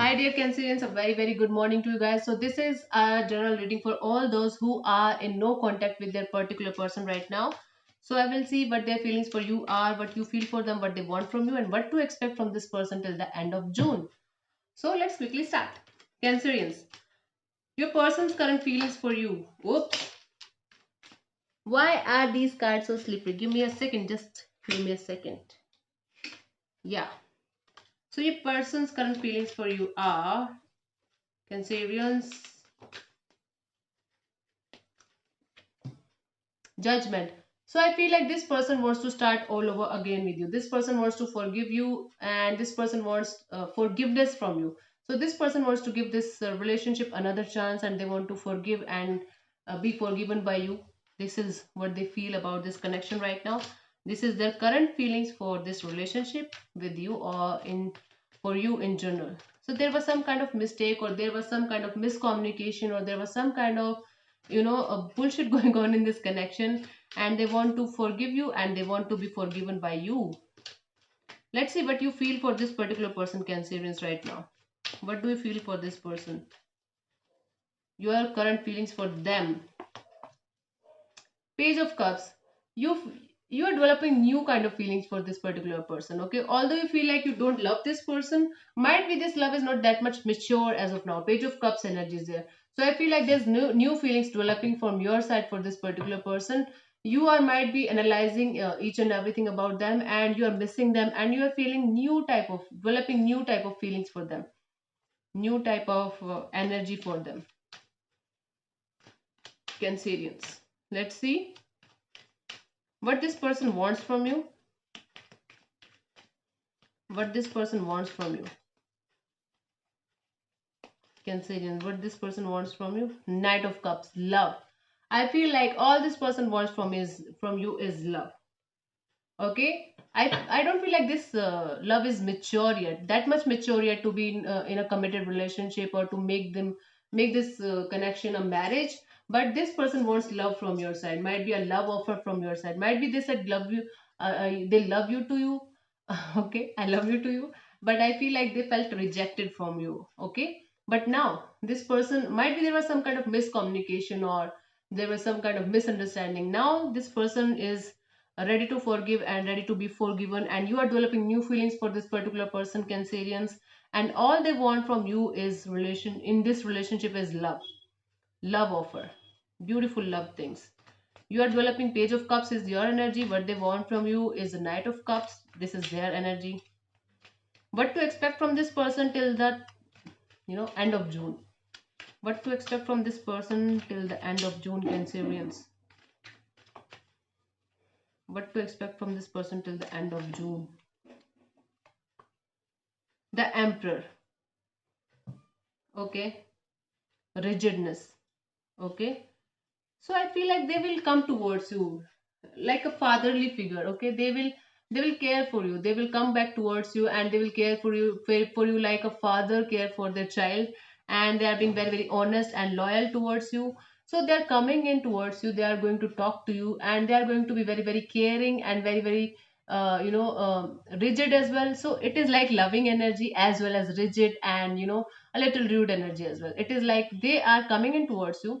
Hi dear Cancerians, a very good morning to you guys. So this is a general reading for all those who are in no contact with their particular person right now. So I will see what their feelings for you are, what you feel for them, what they want from you, and what to expect from this person till the end of June. So let's quickly start. Cancerians, your person's current feelings for you. Oops. Why are these cards so slippery? Give me a second, just give me a second. Yeah. So your person's current feelings for you are Cancerians, Judgment. So I feel like this person wants to start all over again with you. This person wants to forgive you, and this person wants forgiveness from you. So this person wants to give this relationship another chance, and they want to forgive and be forgiven by you. This is what they feel about this connection right now. This is their current feelings for this relationship with you, or in for you in general. So there was some kind of mistake, or there was some kind of miscommunication, or there was some kind of a bullshit going on in this connection, and they want to forgive you and they want to be forgiven by you. Let's see what you feel for this particular person, Cancerians, right now. What do you feel for this person? Your current feelings for them. Page of Cups. You are developing new kind of feelings for this particular person. Okay, although you feel like you don't love this person, might be this love is not that much mature as of now. Page of Cups energy is there. So I feel like there's new feelings developing from your side for this particular person. You are might be analyzing each and everything about them, and you are missing them, and you are feeling new type of developing new type of feelings for them, new type of energy for them. Cancerians. Let's see what this person wants from you. What this person wants from you. Cancerian, what this person wants from you. Knight of Cups, love. I feel like all this person wants from you is love. Okay, I don't feel like this love is mature yet, that much mature yet to be in a committed relationship, or to make this connection a marriage. But this person wants love from your side. Might be a love offer from your side. Might be they said love you. They love you to you. Okay, I love you to you. But I feel like they felt rejected from you. Okay, but now this person, might be there was some kind of miscommunication, or there was some kind of misunderstanding. Now this person is ready to forgive and ready to be forgiven, and you are developing new feelings for this particular person, Cancerians. And all they want from you is relation in this relationship is love offer, beautiful love things. You are developing Page of Cups is your energy. What they want from you is the Knight of Cups. This is their energy. What to expect from this person till the end of June. What to expect from this person till the end of June, Cancerians. What to expect from this person till the end of June. The Emperor. Okay. Rigidness. Okay. So I feel like they will come towards you like a fatherly figure. Okay, they will care for you. They will come back towards you, and they will care for you like a father care for their child. And they are being very honest and loyal towards you. So they are coming in towards you. They are going to talk to you, and they are going to be very caring and very rigid as well. So it is like loving energy as well as rigid, and a little rude energy as well. It is like they are coming in towards you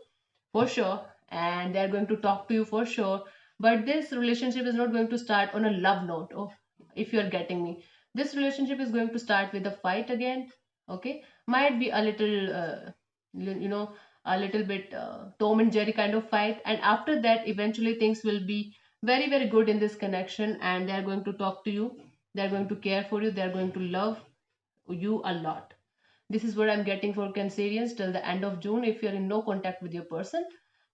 for sure, and they're going to talk to you for sure. But this relationship is not going to start on a love note. Oh, if you're getting me, this relationship is going to start with a fight again. Okay, might be a little you know a little bit Tom and Jerry kind of fight, and after that eventually things will be very good in this connection, and they are going to talk to you. They are going to care for you. They are going to love you a lot. This is what I'm getting for Cancerians till the end of June if you're in no contact with your person.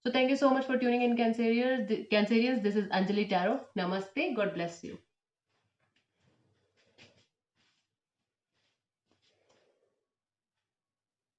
So thank you so much for tuning in, Cancerians. Cancerians, this is Anjali Tarot. Namaste. God bless you.